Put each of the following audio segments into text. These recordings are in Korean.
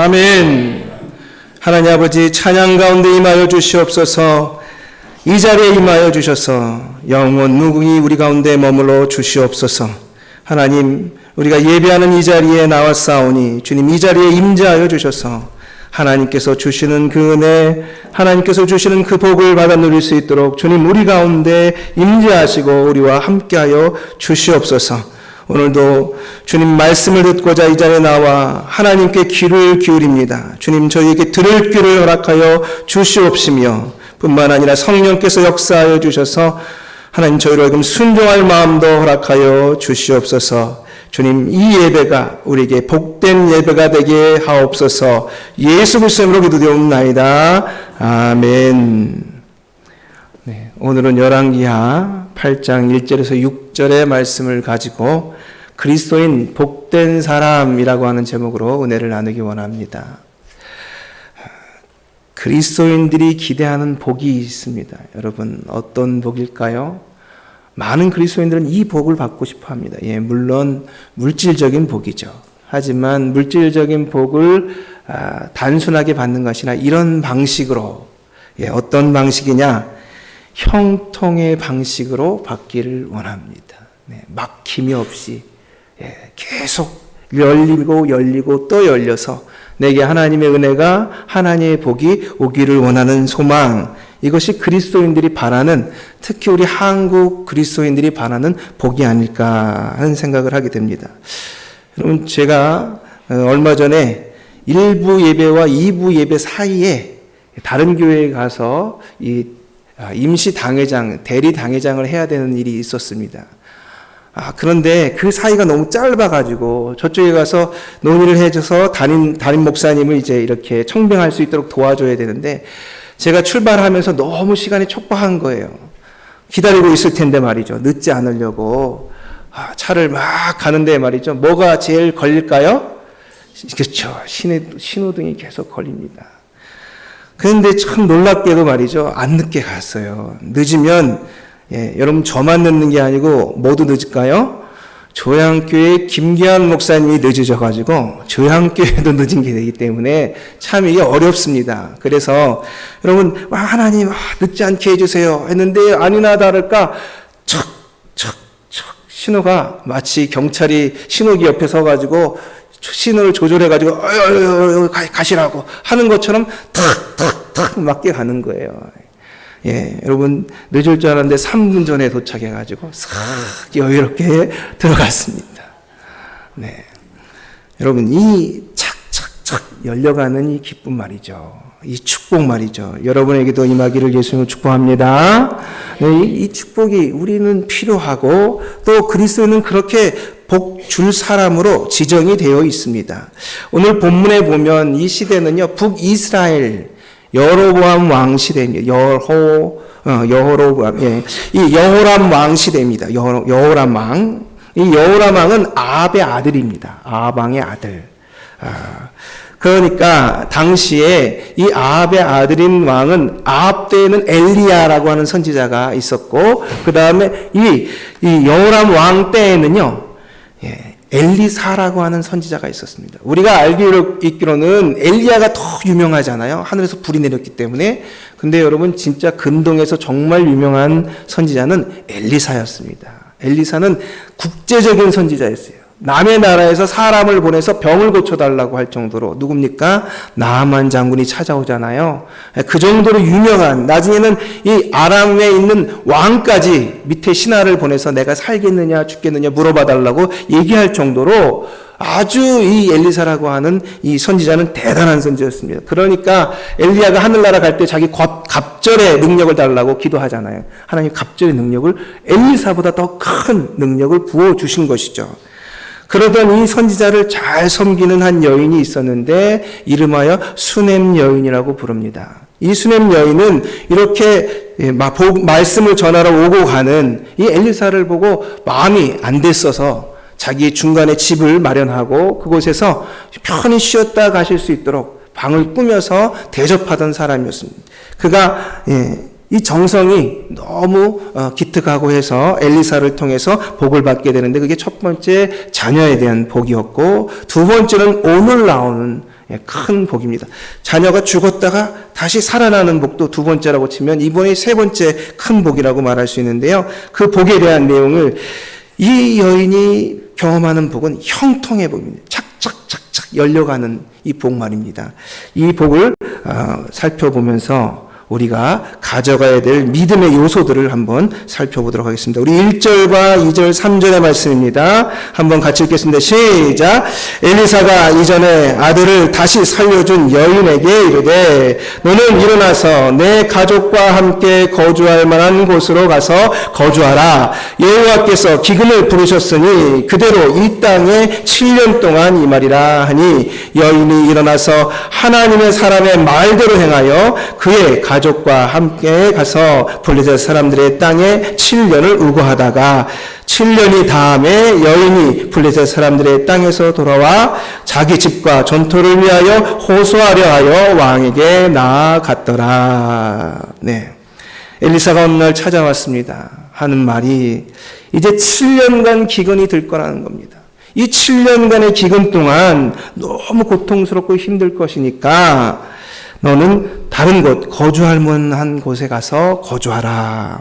아멘. 하나님 아버지 찬양 가운데 임하여 주시옵소서. 이 자리에 임하여 주셔서 영원 무궁히 우리 가운데 머물러 주시옵소서. 하나님, 우리가 예배하는 이 자리에 나왔사오니 주님 이 자리에 임재하여 주셔서 하나님께서 주시는 그 은혜, 하나님께서 주시는 그 복을 받아 누릴 수 있도록 주님 우리 가운데 임재하시고 우리와 함께하여 주시옵소서. 오늘도 주님 말씀을 듣고자 이 자리에 나와 하나님께 귀를 기울입니다. 주님 저희에게 들을 귀를 허락하여 주시옵시며 뿐만 아니라 성령께서 역사하여 주셔서 하나님 저희로 하여금 순종할 마음도 허락하여 주시옵소서. 주님 이 예배가 우리에게 복된 예배가 되게 하옵소서. 예수 그리스도로 기도되옵나이다. 아멘. 네, 오늘은 열왕기하 8장 1절에서 6절의 말씀을 가지고 그리스도인 복된 사람이라고 하는 제목으로 은혜를 나누기 원합니다. 그리스도인들이 기대하는 복이 있습니다. 여러분 어떤 복일까요? 많은 그리스도인들은 이 복을 받고 싶어 합니다. 물론 물질적인 복이죠. 하지만 물질적인 복을 단순하게 받는 것이나 이런 방식으로 어떤 방식이냐? 형통의 방식으로 받기를 원합니다. 막힘이 없이 계속 열리고 또 열려서 내게 하나님의 은혜가 하나님의 복이 오기를 원하는 소망, 이것이 그리스도인들이 바라는, 특히 우리 한국 그리스도인들이 바라는 복이 아닐까 하는 생각을 하게 됩니다. 여러분 제가 얼마 전에 1부 예배와 2부 예배 사이에 다른 교회에 가서 임시 당회장, 대리 당회장을 해야 되는 일이 있었습니다. 그런데 그 사이가 너무 짧아가지고 저쪽에 가서 논의를 해줘서 담임 목사님을 이제 이렇게 청빙할 수 있도록 도와줘야 되는데 제가 출발하면서 너무 시간이 촉박한 거예요. 기다리고 있을 텐데 말이죠. 늦지 않으려고. 차를 막 가는데 말이죠. 뭐가 제일 걸릴까요? 그렇죠. 신호등이 계속 걸립니다. 그런데 참 놀랍게도 말이죠. 안 늦게 갔어요. 늦으면 여러분 저만 늦는 게 아니고 모두 늦을까요? 조양교회 김기환 목사님이 늦으셔가지고 조양교회도 늦은 게 되기 때문에 참 이게 어렵습니다. 그래서 여러분 하나님 늦지 않게 해주세요 했는데 아니나 다를까 척 신호가 마치 경찰이 신호기 옆에 서가지고 신호를 조절해가지고 가시라고 하는 것처럼 탁 맞게 가는 거예요. 여러분 늦을 줄 알았는데 3분 전에 도착해가지고 싹 여유롭게 들어갔습니다. 네, 여러분 이 착착착 열려가는 이 기쁨 말이죠. 이 축복 말이죠. 여러분에게도 임하기를 예수님으로 축복합니다. 네, 이 축복이 우리는 필요하고 또 그리스도는 그렇게 복 줄 사람으로 지정이 되어 있습니다. 오늘 본문에 보면 이 시대는요 북이스라엘 여로보암 왕 시대입니다. 이 여호람 왕 시대입니다. 여호람 왕. 이 여호람 왕은 아합의 아들입니다. 아합 왕의 아들. 그러니까 당시에 이 아합의 아들인 왕은 아합 때에는 엘리야라고 하는 선지자가 있었고 그 다음에 이 여호람 왕 때에는요 엘리사라고 하는 선지자가 있었습니다. 우리가 알기로는 엘리야가 더 유명하잖아요. 하늘에서 불이 내렸기 때문에. 근데 여러분 진짜 근동에서 정말 유명한 선지자는 엘리사였습니다. 엘리사는 국제적인 선지자였어요. 남의 나라에서 사람을 보내서 병을 고쳐달라고 할 정도로 누굽니까? 나아만 장군이 찾아오잖아요. 그 정도로 유명한, 나중에는 이 아람에 있는 왕까지 밑에 신하를 보내서 내가 살겠느냐 죽겠느냐 물어봐달라고 얘기할 정도로 아주 이 엘리사라고 하는 이 선지자는 대단한 선지자였습니다. 그러니까 엘리야가 하늘나라 갈 때 자기 갑절의 능력을 달라고 기도하잖아요. 하나님 갑절의 능력을 엘리사보다 더 큰 능력을 부어주신 것이죠. 그러던 이 선지자를 잘 섬기는 한 여인이 있었는데 이름하여 수넴 여인이라고 부릅니다. 이 수넴 여인은 이렇게 말씀을 전하러 오고 가는 이 엘리사를 보고 마음이 안 됐어서 자기 중간에 집을 마련하고 그곳에서 편히 쉬었다 가실 수 있도록 방을 꾸며서 대접하던 사람이었습니다. 그가 이 정성이 너무 기특하고 해서 엘리사를 통해서 복을 받게 되는데 그게 첫 번째 자녀에 대한 복이었고 두 번째는 오늘 나오는 큰 복입니다. 자녀가 죽었다가 다시 살아나는 복도 두 번째라고 치면 이번에 세 번째 큰 복이라고 말할 수 있는데요. 그 복에 대한 내용을 이 여인이 경험하는 복은 형통의 복입니다. 착착착착 열려가는 이 복 말입니다. 이 복을 살펴보면서 우리가 가져가야 될 믿음의 요소들을 한번 살펴보도록 하겠습니다. 우리 1절과 2절, 3절의 말씀입니다. 한번 같이 읽겠습니다. 시작! 엘리사가 이전에 아들을 다시 살려준 여인에게 이르되 너는 일어나서 내 가족과 함께 거주할 만한 곳으로 가서 거주하라. 여호와께서 기근을 부르셨으니 그대로 이 땅에 7년 동안 이 말이라 하니 여인이 일어나서 하나님의 사람의 말대로 행하여 그의 가족과 함께 가서 블레셋 사람들의 땅에 7년을 우거하다가 7년이 다음에 여인이 블레셋 사람들의 땅에서 돌아와 자기 집과 전토를 위하여 호소하려 하여 왕에게 나아갔더라. 네. 엘리사가 어느 날 찾아왔습니다. 하는 말이 이제 7년간 기근이 들 거라는 겁니다. 이 7년간의 기근 동안 너무 고통스럽고 힘들 것이니까 너는 다른 곳, 거주할 만한 곳에 가서 거주하라.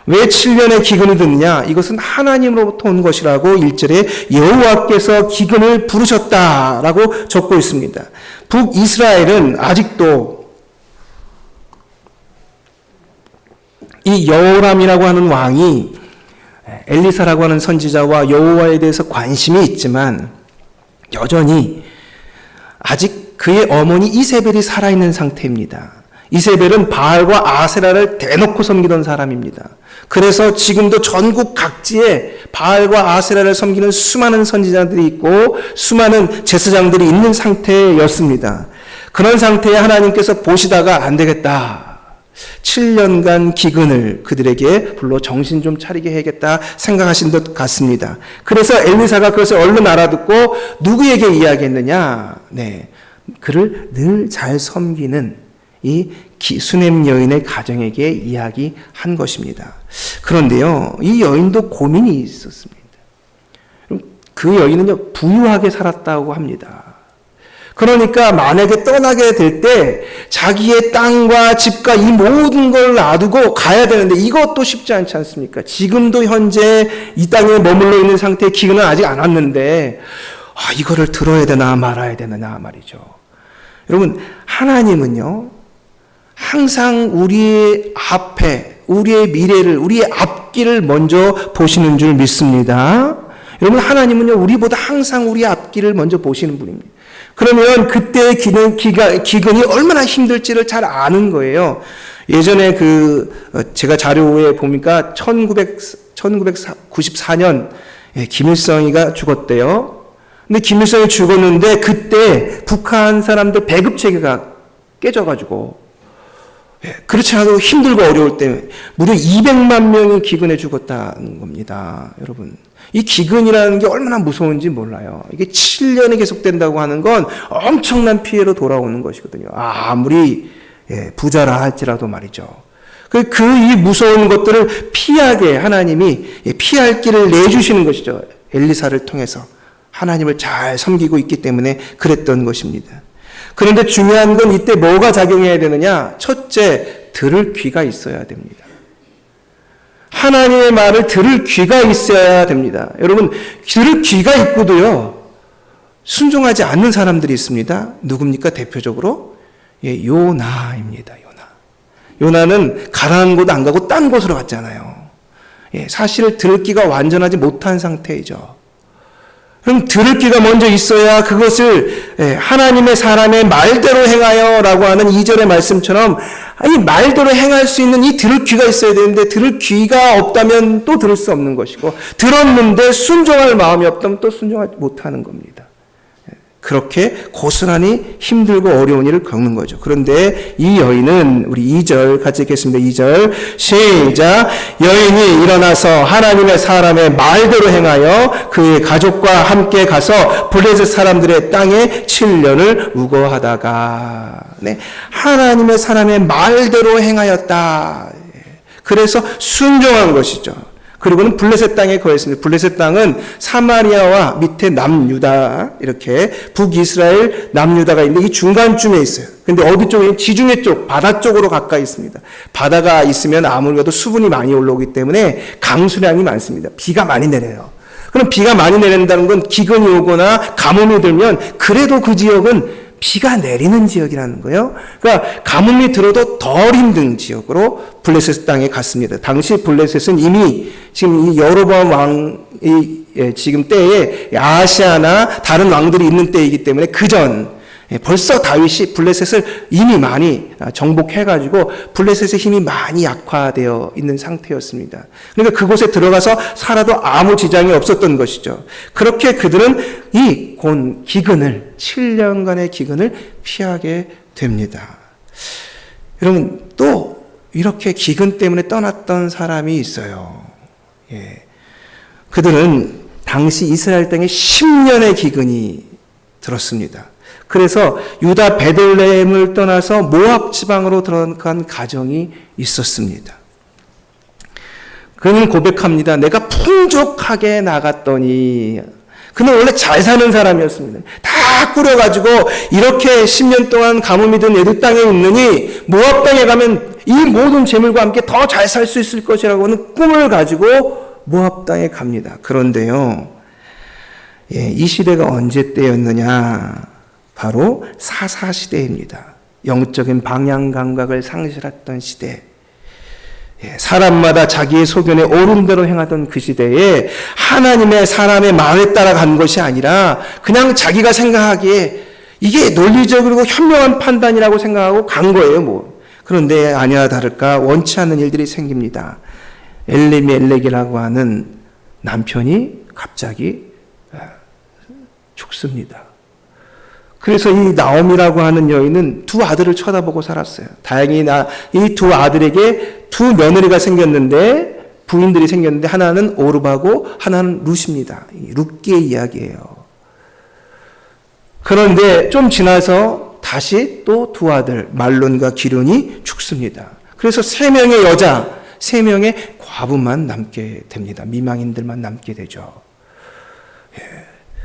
왜 7년의 기근이 드느냐? 이것은 하나님으로부터 온 것이라고 1절에 여호와께서 기근을 부르셨다라고 적고 있습니다. 북이스라엘은 아직도 이 여호람이라고 하는 왕이 엘리사라고 하는 선지자와 여호와에 대해서 관심이 있지만 여전히 아직 그의 어머니 이세벨이 살아있는 상태입니다. 이세벨은 바알과 아세라를 대놓고 섬기던 사람입니다. 그래서 지금도 전국 각지에 바알과 아세라를 섬기는 수많은 선지자들이 있고 수많은 제사장들이 있는 상태였습니다. 그런 상태에 하나님께서 보시다가 안 되겠다. 7년간 기근을 그들에게 불러 정신 좀 차리게 해야겠다 생각하신 것 같습니다. 그래서 엘리사가 그것을 얼른 알아듣고 누구에게 이야기했느냐? 네. 그를 늘 잘 섬기는 이 수넴 여인의 가정에게 이야기한 것입니다. 그런데요, 이 여인도 고민이 있었습니다. 그 여인은요, 부유하게 살았다고 합니다. 그러니까 만약에 떠나게 될 때 자기의 땅과 집과 이 모든 걸 놔두고 가야 되는데 이것도 쉽지 않지 않습니까? 지금도 현재 이 땅에 머물러 있는 상태의 기근은 아직 안 왔는데 이거를 들어야 되나 말아야 되나 말이죠. 여러분, 하나님은요, 항상 우리의 앞에, 우리의 미래를, 우리의 앞길을 먼저 보시는 줄 믿습니다. 여러분, 하나님은요, 우리보다 항상 우리의 앞길을 먼저 보시는 분입니다. 그러면 그때의 기근이 얼마나 힘들지를 잘 아는 거예요. 예전에 제가 자료에 보니까 1994년 김일성이가 죽었대요. 근데 김일성이 죽었는데 그때 북한 사람들 배급 체계가 깨져가지고 그렇지 않아도 힘들고 어려울 때 무려 200만 명이 기근에 죽었다는 겁니다. 여러분, 이 기근이라는 게 얼마나 무서운지 몰라요. 이게 7년이 계속된다고 하는 건 엄청난 피해로 돌아오는 것이거든요. 아무리 부자라 할지라도 말이죠. 이 무서운 것들을 피하게 하나님이 피할 길을 내주시는 것이죠. 엘리사를 통해서 하나님을 잘 섬기고 있기 때문에 그랬던 것입니다. 그런데 중요한 건 이때 뭐가 작용해야 되느냐? 첫째, 들을 귀가 있어야 됩니다. 하나님의 말을 들을 귀가 있어야 됩니다. 여러분, 들을 귀가 있고도요, 순종하지 않는 사람들이 있습니다. 누굽니까? 대표적으로 요나입니다. 요나는 가라는 곳 안 가고 딴 곳으로 갔잖아요. 사실 들을 귀가 완전하지 못한 상태이죠. 그럼 들을 귀가 먼저 있어야 그것을 하나님의 사람의 말대로 행하여 라고 하는 2절의 말씀처럼 이 말대로 행할 수 있는 이 들을 귀가 있어야 되는데 들을 귀가 없다면 또 들을 수 없는 것이고 들었는데 순종할 마음이 없다면 또 순종하지 못하는 겁니다. 그렇게 고스란히 힘들고 어려운 일을 겪는 거죠. 그런데 이 여인은 우리 2절 같이 읽겠습니다. 2절 시작. 여인이 일어나서 하나님의 사람의 말대로 행하여 그의 가족과 함께 가서 블레셋 사람들의 땅에 7년을 우거하다가 하나님의 사람의 말대로 행하였다. 그래서 순종한 것이죠. 그리고는 블레셋 땅에 거했습니다. 블레셋 땅은 사마리아와 밑에 남유다, 이렇게 북이스라엘, 남유다가 있는데 이 중간쯤에 있어요. 근데 어디 쪽에? 지중해 쪽, 바다 쪽으로 가까이 있습니다. 바다가 있으면 아무래도 수분이 많이 올라오기 때문에 강수량이 많습니다. 비가 많이 내려요. 그럼 비가 많이 내린다는 건 기근이 오거나 가뭄이 들면 그래도 그 지역은 비가 내리는 지역이라는 거예요. 그러니까 가뭄이 들어도 덜 힘든 지역으로 블레셋 땅에 갔습니다. 당시 블레셋은 이미 지금 이 여로보암 왕이 지금 때에 아시아나 다른 왕들이 있는 때이기 때문에 그전 벌써 다윗이 블레셋을 이미 많이 정복해가지고 블레셋의 힘이 많이 약화되어 있는 상태였습니다. 그러니까 그곳에 들어가서 살아도 아무 지장이 없었던 것이죠. 그렇게 그들은 이 기근을 7년간의 기근을 피하게 됩니다. 여러분 또 이렇게 기근 때문에 떠났던 사람이 있어요. 그들은 당시 이스라엘 땅에 10년의 기근이 들었습니다. 그래서 유다 베들레헴을 떠나서 모압 지방으로 들어간 가정이 있었습니다. 그는 고백합니다. 내가 풍족하게 나갔더니, 그는 원래 잘 사는 사람이었습니다. 다 꾸려가지고 이렇게 10년 동안 가뭄이 든 에돔 땅에 있느니 모압 땅에 가면 이 모든 재물과 함께 더 잘 살 수 있을 것이라고 하는 꿈을 가지고 모압 땅에 갑니다. 그런데요, 이 시대가 언제 때였느냐? 바로 사사시대입니다. 영적인 방향 감각을 상실했던 시대. 사람마다 자기의 소견에 옳은 대로 행하던 그 시대에 하나님의 사람의 마음에 따라 간 것이 아니라 그냥 자기가 생각하기에 이게 논리적이고 현명한 판단이라고 생각하고 간 거예요. 그런데 아니나 다를까 원치 않는 일들이 생깁니다. 엘리멜렉이라고 하는 남편이 갑자기 죽습니다. 그래서 이 나옴이라고 하는 여인은 두 아들을 쳐다보고 살았어요. 다행히 이 두 아들에게 두 며느리가 생겼는데, 부인들이 생겼는데, 하나는 오르바고 하나는 룻입니다. 룻기의 이야기예요. 그런데 좀 지나서 다시 또 두 아들, 말론과 기륜이 죽습니다. 그래서 3명의 여자, 3명의 과부만 남게 됩니다. 미망인들만 남게 되죠.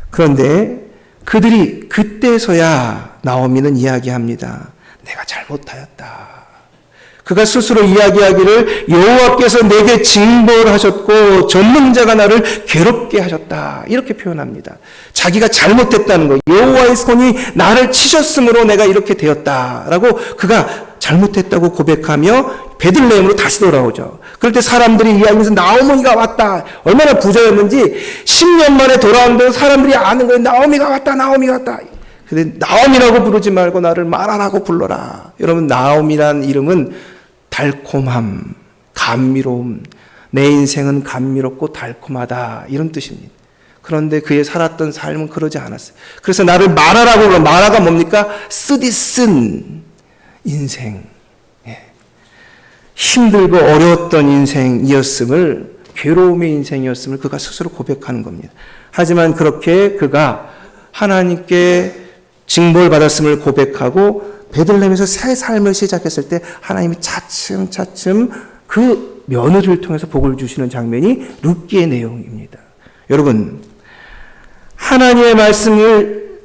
그런데 그들이 그때서야 나오미는 이야기합니다. 내가 잘못하였다. 그가 스스로 이야기하기를 여호와께서 내게 징벌을 하셨고 전능자가 나를 괴롭게 하셨다. 이렇게 표현합니다. 자기가 잘못했다는 거예요. 여호와의 손이 나를 치셨으므로 내가 이렇게 되었다라고 그가 잘못했다고 고백하며 베들레헴으로 다시 돌아오죠. 그럴 때 사람들이 이야기하면서 나오미가 왔다. 얼마나 부자였는지 10년 만에 돌아오는데 사람들이 아는 거예요. 나오미가 왔다. 나오미가 왔다. 근데 나오미라고 부르지 말고 나를 마라라고 불러라. 여러분 나오미란 이름은 달콤함, 감미로움, 내 인생은 감미롭고 달콤하다 이런 뜻입니다. 그런데 그의 살았던 삶은 그러지 않았어요. 그래서 나를 마라라고 불러. 마라가 뭡니까? 쓰디 쓴 인생, 힘들고 어려웠던 인생이었음을, 괴로움의 인생이었음을 그가 스스로 고백하는 겁니다. 하지만 그렇게 그가 하나님께 징벌받았음을 고백하고 베들레헴에서 새 삶을 시작했을 때 하나님이 차츰차츰 그 며느리를 통해서 복을 주시는 장면이 룻기의 내용입니다. 여러분, 하나님의 말씀을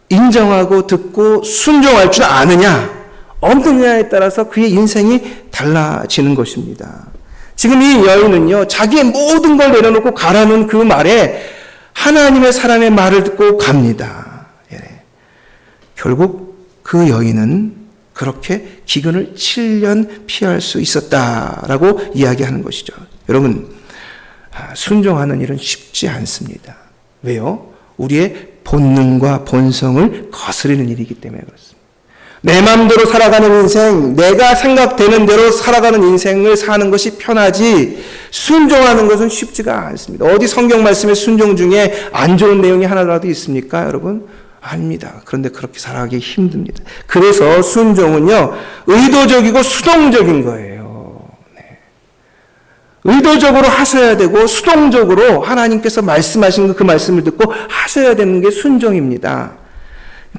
인정하고 듣고 순종할 줄 아느냐 없느냐에 따라서 그의 인생이 달라지는 것입니다. 지금 이 여인은요, 자기의 모든 걸 내려놓고 가라는 그 말에 하나님의 사람의 말을 듣고 갑니다. 결국 그 여인은 그렇게 기근을 7년 피할 수 있었다라고 이야기하는 것이죠. 여러분, 순종하는 일은 쉽지 않습니다. 왜요? 우리의 본능과 본성을 거스르는 일이기 때문에 그렇습니다. 내 마음대로 살아가는 인생, 내가 생각되는 대로 살아가는 인생을 사는 것이 편하지 순종하는 것은 쉽지가 않습니다. 어디 성경 말씀의 순종 중에 안 좋은 내용이 하나라도 있습니까, 여러분? 아닙니다. 그런데 그렇게 살아가기 힘듭니다. 그래서 순종은요, 의도적이고 수동적인 거예요. 의도적으로 하셔야 되고 수동적으로 하나님께서 말씀하신 그 말씀을 듣고 하셔야 되는 게 순종입니다.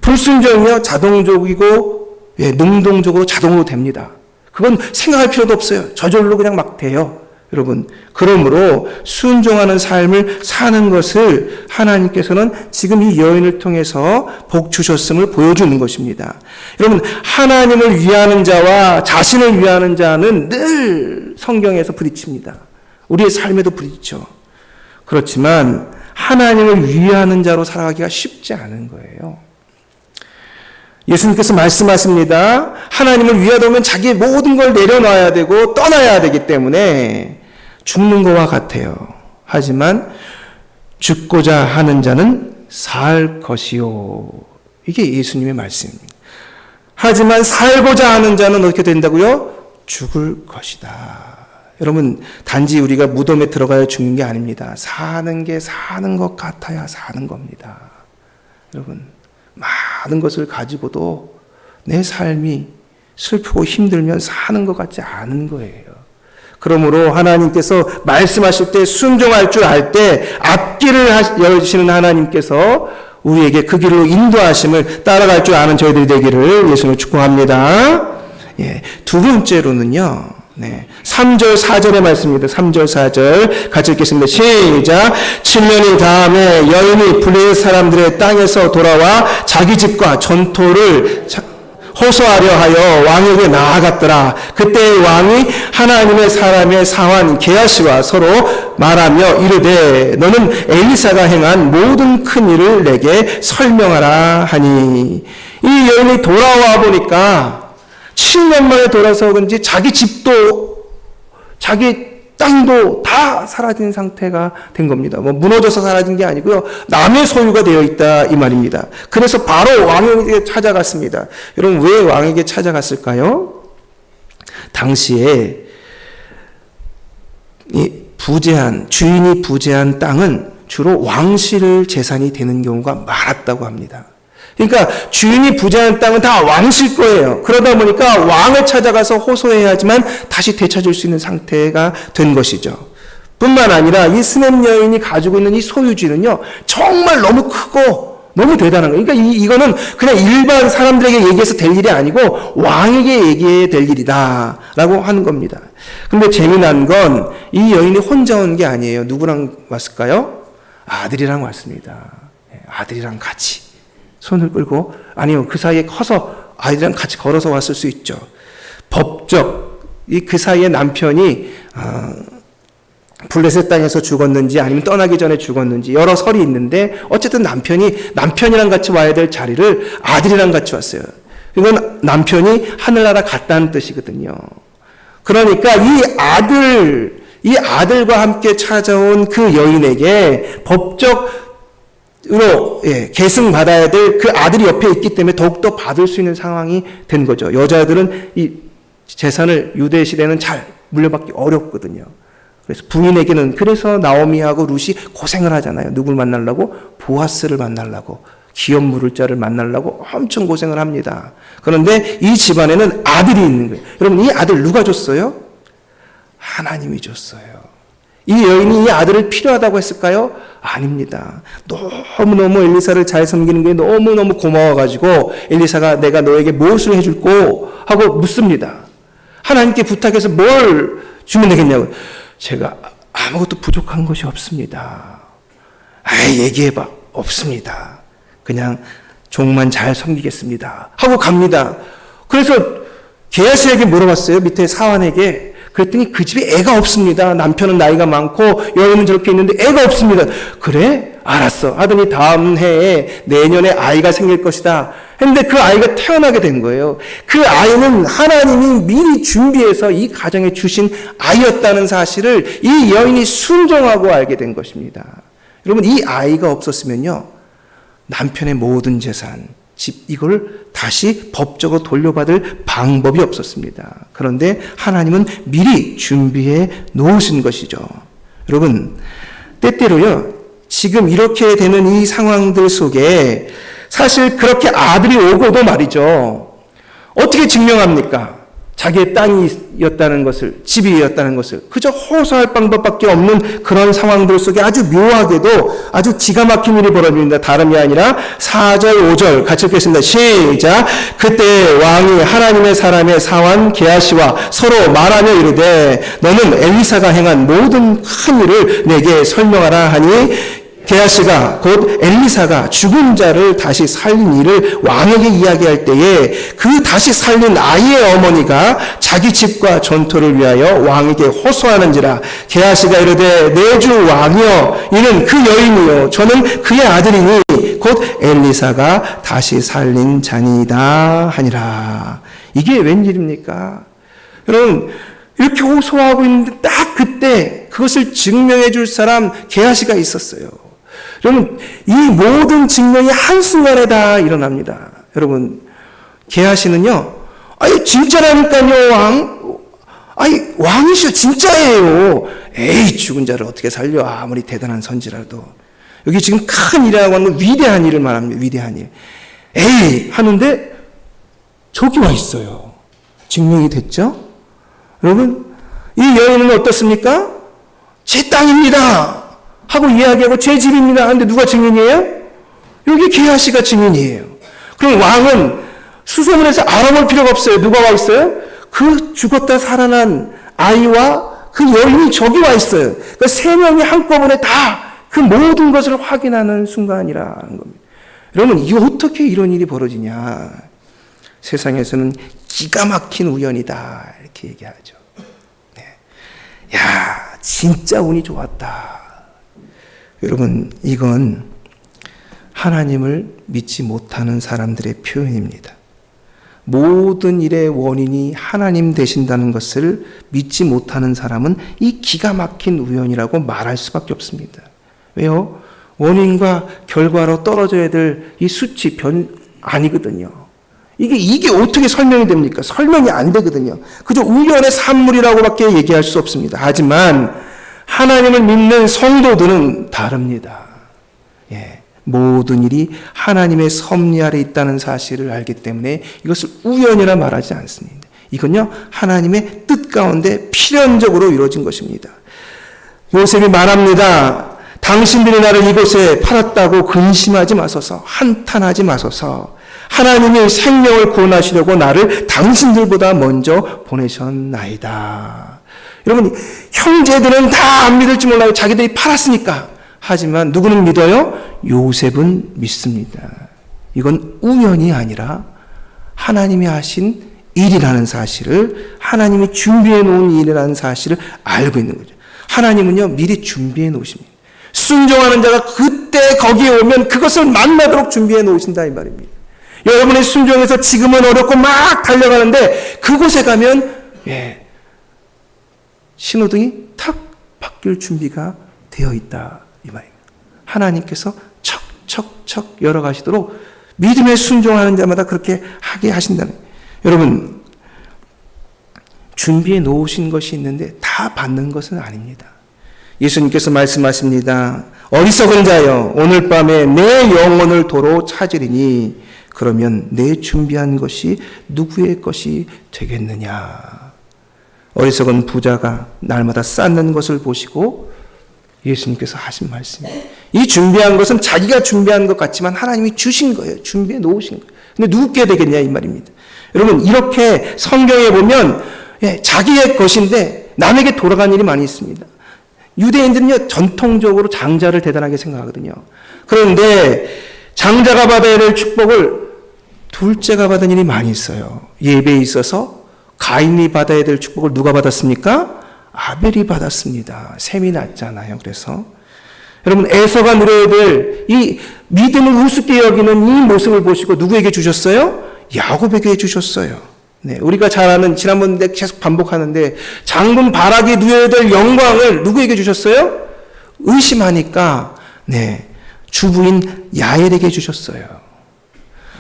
불순종이요, 자동적이고 능동적으로 자동으로 됩니다. 그건 생각할 필요도 없어요. 저절로 그냥 막 돼요. 여러분, 그러므로 순종하는 삶을 사는 것을 하나님께서는 지금 이 여인을 통해서 복 주셨음을 보여주는 것입니다. 여러분, 하나님을 위하는 자와 자신을 위하는 자는 늘 성경에서 부딪힙니다. 우리의 삶에도 부딪혀. 그렇지만 하나님을 위하는 자로 살아가기가 쉽지 않은 거예요. 예수님께서 말씀하십니다. 하나님을 위하다 보면 자기의 모든 걸 내려놔야 되고 떠나야 되기 때문에 죽는 것과 같아요. 하지만 죽고자 하는 자는 살 것이요. 이게 예수님의 말씀입니다. 하지만 살고자 하는 자는 어떻게 된다고요? 죽을 것이다. 여러분, 단지 우리가 무덤에 들어가야 죽는 게 아닙니다. 사는 게 사는 것 같아야 사는 겁니다. 여러분, 많은 것을 가지고도 내 삶이 슬프고 힘들면 사는 것 같지 않은 거예요. 그러므로 하나님께서 말씀하실 때 순종할 줄 알 때 앞길을 여시는 하나님께서 우리에게 그 길로 인도하심을 따라갈 줄 아는 저희들이 되기를 예수님을 축복합니다. 예, 두 번째로는요. 3절 4절의 말씀입니다. 3절 4절 같이 읽겠습니다. 시작. 7년이 다음에 여인이 블레셋 사람들의 땅에서 돌아와 자기 집과 전토를 호소하려 하여 왕에게 나아갔더라. 그때 왕이 하나님의 사람의 사환 게하시와 서로 말하며 이르되 너는 엘리사가 행한 모든 큰 일을 내게 설명하라 하니, 이 여인이 돌아와 보니까 7년 만에 돌아서 그런지 자기 집도 자기 땅도 다 사라진 상태가 된 겁니다. 무너져서 사라진 게 아니고요. 남의 소유가 되어 있다 이 말입니다. 그래서 바로 왕에게 찾아갔습니다. 여러분, 왜 왕에게 찾아갔을까요? 당시에 주인이 부재한 땅은 주로 왕실 재산이 되는 경우가 많았다고 합니다. 그러니까 주인이 부재한 땅은 다 왕실 거예요. 그러다 보니까 왕을 찾아가서 호소해야 하지만 다시 되찾을 수 있는 상태가 된 것이죠. 뿐만 아니라 이 스냅 여인이 가지고 있는 이 소유지는요, 정말 너무 크고 너무 대단한 거예요. 그러니까 이거는 그냥 일반 사람들에게 얘기해서 될 일이 아니고 왕에게 얘기해야 될 일이다 라고 하는 겁니다. 근데 재미난 건 이 여인이 혼자 온 게 아니에요. 누구랑 왔을까요? 아들이랑 왔습니다. 아들이랑 같이 손을 끌고, 아니요, 그 사이에 커서 아이들이랑 같이 걸어서 왔을 수 있죠. 법적, 그 사이에 남편이 블레셋 땅에서 죽었는지 아니면 떠나기 전에 죽었는지 여러 설이 있는데, 어쨌든 남편이랑 같이 와야 될 자리를 아들이랑 같이 왔어요. 이건 남편이 하늘나라 갔다는 뜻이거든요. 그러니까 이 아들과 함께 찾아온 그 여인에게 법적 계승받아야 될 그 아들이 옆에 있기 때문에 더욱더 받을 수 있는 상황이 된 거죠. 여자들은 이 재산을 유대 시대는 잘 물려받기 어렵거든요. 그래서 부인에게는, 그래서 나오미하고 룻이 고생을 하잖아요. 누굴 만나려고? 보아스를 만나려고, 기업 물을 자를 만나려고 엄청 고생을 합니다. 그런데 이 집안에는 아들이 있는 거예요. 여러분, 이 아들 누가 줬어요? 하나님이 줬어요. 이 여인이 이 아들을 필요하다고 했을까요? 아닙니다. 너무너무 엘리사를 잘 섬기는 게 너무너무 고마워가지고 엘리사가 내가 너에게 무엇을 해줄꼬? 하고 묻습니다. 하나님께 부탁해서 뭘 주면 되겠냐고. 제가 아무것도 부족한 것이 없습니다. 얘기해봐. 없습니다. 그냥 종만 잘 섬기겠습니다. 하고 갑니다. 그래서 게하시에게 물어봤어요. 밑에 사환에게. 그랬더니 그 집에 애가 없습니다. 남편은 나이가 많고 여인은 저렇게 있는데 애가 없습니다. 그래? 알았어. 하더니 다음 해에 내년에 아이가 생길 것이다. 했는데 그 아이가 태어나게 된 거예요. 그 아이는 하나님이 미리 준비해서 이 가정에 주신 아이였다는 사실을 이 여인이 순종하고 알게 된 것입니다. 여러분, 이 아이가 없었으면요, 남편의 모든 재산, 집, 이걸 다시 법적으로 돌려받을 방법이 없었습니다. 그런데 하나님은 미리 준비해 놓으신 것이죠. 여러분, 때때로요, 지금 이렇게 되는 이 상황들 속에 사실 그렇게 아들이 오고도 말이죠, 어떻게 증명합니까? 자기의 땅이었다는 것을, 집이었다는 것을 그저 호소할 방법밖에 없는 그런 상황들 속에 아주 묘하게도 아주 기가 막힌 일이 벌어집니다. 다름이 아니라 4절, 5절 같이 읽겠습니다. 시작. 그때 왕이 하나님의 사람의 사환 게하시와 서로 말하며 이르되 너는 엘리사가 행한 모든 큰 일을 내게 설명하라 하니 게하시가 곧 엘리사가 죽은 자를 다시 살린 일을 왕에게 이야기할 때에 그 다시 살린 아이의 어머니가 자기 집과 전토를 위하여 왕에게 호소하는지라. 게하시가 이르되 내 주 왕이여 이는 그 여인이요 저는 그의 아들이니 곧 엘리사가 다시 살린 자니이다 하니라. 이게 웬일입니까? 여러분, 이렇게 호소하고 있는데 딱 그때 그것을 증명해 줄 사람 게하시가 있었어요. 여러분, 이 모든 증명이 한순간에 다 일어납니다. 여러분, 게하시는요, 아니, 진짜라니까요, 아니, 왕이시여, 진짜예요. 에이, 죽은 자를 어떻게 살려. 아무리 대단한 선지라도. 여기 지금 큰 일이라고 하는 건 위대한 일을 말합니다. 위대한 일. 에이, 하는데, 저기 와 있어요. 증명이 됐죠? 여러분, 이 여인은 어떻습니까? 제 땅입니다. 하고 이야기하고 제 집입니다. 하는데 누가 증인이에요? 여기 게하시가 증인이에요. 그럼 왕은 수소문해서 알아볼 필요가 없어요. 누가 와 있어요? 그 죽었다 살아난 아이와 그 여인이 저기 와 있어요. 그러니까 세 명이 한꺼번에 다 그 모든 것을 확인하는 순간이라는 겁니다. 여러분, 이게 어떻게 이런 일이 벌어지냐? 세상에서는 기가 막힌 우연이다 이렇게 얘기하죠. 네. 야, 진짜 운이 좋았다. 여러분, 이건 하나님을 믿지 못하는 사람들의 표현입니다. 모든 일의 원인이 하나님 되신다는 것을 믿지 못하는 사람은 이 기가 막힌 우연이라고 말할 수밖에 없습니다. 왜요? 원인과 결과로 떨어져야 될 이 수치 아니거든요. 이게 어떻게 설명이 됩니까? 설명이 안 되거든요. 그저 우연의 산물이라고밖에 얘기할 수 없습니다. 하지만 하나님을 믿는 성도들은 다릅니다. 예, 모든 일이 하나님의 섭리 아래 있다는 사실을 알기 때문에 이것을 우연이라 말하지 않습니다. 이건요, 하나님의 뜻 가운데 필연적으로 이루어진 것입니다. 요셉이 말합니다. 당신들이 나를 이곳에 팔았다고 근심하지 마소서, 한탄하지 마소서. 하나님이 생명을 구원하시려고 나를 당신들보다 먼저 보내셨나이다. 여러분, 형제들은 다 안 믿을지 몰라요. 자기들이 팔았으니까. 하지만 누구는 믿어요? 요셉은 믿습니다. 이건 우연이 아니라 하나님이 하신 일이라는 사실을, 하나님이 준비해 놓은 일이라는 사실을 알고 있는 거죠. 하나님은요, 미리 준비해 놓으십니다. 순종하는 자가 그때 거기에 오면 그것을 만나도록 준비해 놓으신다 이 말입니다. 여러분의 순종에서 지금은 어렵고 막 달려가는데 그곳에 가면 신호등이 탁 바뀔 준비가 되어 있다 이 말입니다. 하나님께서 척척척 열어가시도록 믿음에 순종하는 자마다 그렇게 하게 하신다는 거예요. 여러분, 준비해 놓으신 것이 있는데 다 받는 것은 아닙니다. 예수님께서 말씀하십니다. 어리석은 자여, 오늘 밤에 내 영혼을 도로 찾으리니 그러면 내 준비한 것이 누구의 것이 되겠느냐. 어리석은 부자가 날마다 쌓는 것을 보시고 예수님께서 하신 말씀이에요. 이 준비한 것은 자기가 준비한 것 같지만 하나님이 주신 거예요. 준비해 놓으신 거예요. 근데 누구께 되겠냐 이 말입니다. 여러분, 이렇게 성경에 보면 자기의 것인데 남에게 돌아간 일이 많이 있습니다. 유대인들은요, 전통적으로 장자를 대단하게 생각하거든요. 그런데 장자가 받아야 될 축복을 둘째가 받은 일이 많이 있어요. 예배에 있어서 가인이 받아야 될 축복을 누가 받았습니까? 아벨이 받았습니다. 셈이 났잖아요. 그래서 여러분, 에서가 누려야 될 이 믿음을 우습게 여기는 이 모습을 보시고 누구에게 주셨어요? 야곱에게 주셨어요. 네, 우리가 잘 아는, 지난번에 계속 반복하는데 장군 바락이 누려야 될 영광을 누구에게 주셨어요? 의심하니까 주부인 야엘에게 주셨어요.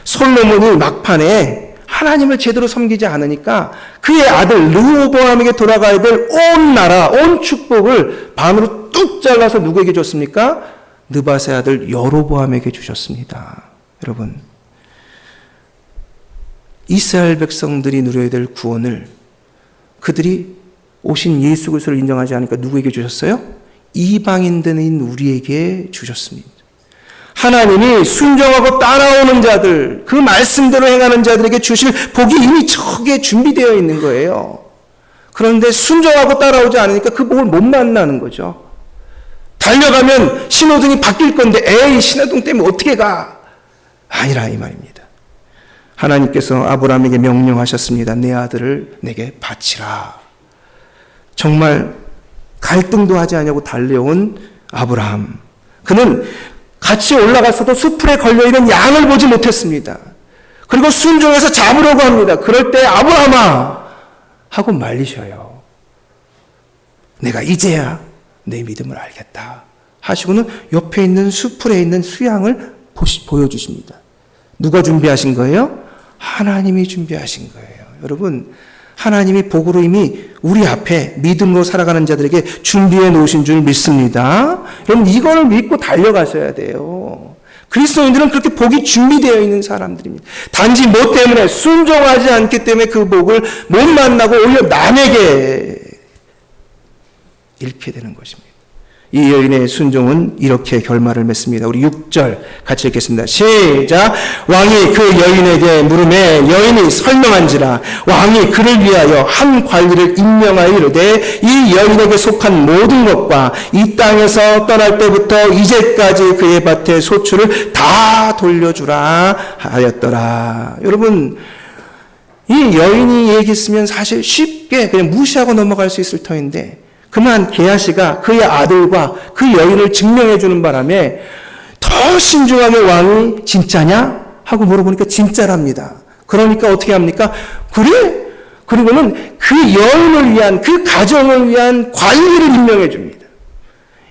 솔로몬이 막판에 하나님을 제대로 섬기지 않으니까 그의 아들 르호보암에게 돌아가야 될 온 나라, 온 축복을 반으로 뚝 잘라서 누구에게 줬습니까? 느밧의 아들 여로보암에게 주셨습니다. 여러분, 이스라엘 백성들이 누려야 될 구원을 그들이 오신 예수 그리스도를 인정하지 않으니까 누구에게 주셨어요? 이방인들인 우리에게 주셨습니다. 하나님이 순종하고 따라오는 자들, 그 말씀대로 행하는 자들에게 주실 복이 이미 저기에 준비되어 있는 거예요. 그런데 순종하고 따라오지 않으니까 그 복을 못 만나는 거죠. 달려가면 신호등이 바뀔 건데 에이 신호등 때문에 어떻게 가? 아니라 이 말입니다. 하나님께서 아브라함에게 명령하셨습니다. 내 아들을 내게 바치라. 정말 갈등도 하지 않냐고 달려온 아브라함. 그는 같이 올라가서도 수풀에 걸려있는 양을 보지 못했습니다. 그리고 순종해서 잡으려고 합니다. 그럴 때 아브라함아 하고 말리셔요. 내가 이제야 내 믿음을 알겠다 하시고는 옆에 있는 수풀에 있는 수양을 보여주십니다. 누가 준비하신 거예요? 하나님이 준비하신 거예요. 여러분, 하나님이 복으로 이미 우리 앞에 믿음으로 살아가는 자들에게 준비해 놓으신 줄 믿습니다. 여러분, 이걸 믿고 달려가셔야 돼요. 그리스도인들은 그렇게 복이 준비되어 있는 사람들입니다. 단지 뭐 때문에 순종하지 않기 때문에 그 복을 못 만나고 오히려 남에게 잃게 되는 것입니다. 이 여인의 순종은 이렇게 결말을 맺습니다. 우리 6절 같이 읽겠습니다. 시작. 왕이 그 여인에게 물으매 여인이 설명한지라 왕이 그를 위하여 한 관리를 임명하여 이르되 이 여인에게 속한 모든 것과 이 땅에서 떠날 때부터 이제까지 그의 밭에 소출을 다 돌려주라 하였더라. 여러분, 이 여인이 얘기했으면 사실 쉽게 그냥 무시하고 넘어갈 수 있을 터인데 그만 게하시가 그의 아들과 그 여인을 증명해 주는 바람에 더 신중하게 왕이 진짜냐? 하고 물어보니까 진짜랍니다. 그러니까 어떻게 합니까? 그래? 그리고는 그 여인을 위한, 그 가정을 위한 관리를 임명해 줍니다.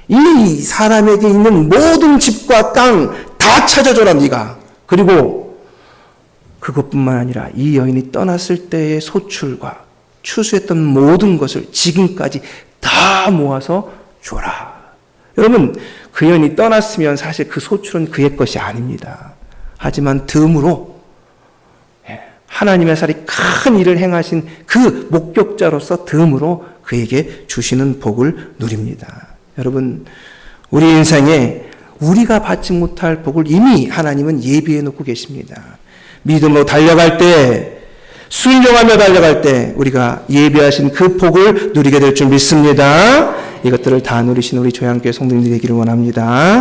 이 사람에게 있는 모든 집과 땅 다 찾아줘라 네가. 그리고 그것뿐만 아니라 이 여인이 떠났을 때의 소출과 추수했던 모든 것을 지금까지 다 모아서 줘라. 여러분, 그 여인이 떠났으면 사실 그 소출은 그의 것이 아닙니다. 하지만 덤으로 하나님의 살이 큰 일을 행하신 그 목격자로서 덤으로 그에게 주시는 복을 누립니다. 여러분, 우리 인생에 우리가 받지 못할 복을 이미 하나님은 예비해 놓고 계십니다. 믿음으로 달려갈 때, 순종하며 달려갈 때 우리가 예비하신 그 복을 누리게 될 줄 믿습니다. 이것들을 다 누리신 우리 조양교회 성도님들이 되기를 원합니다.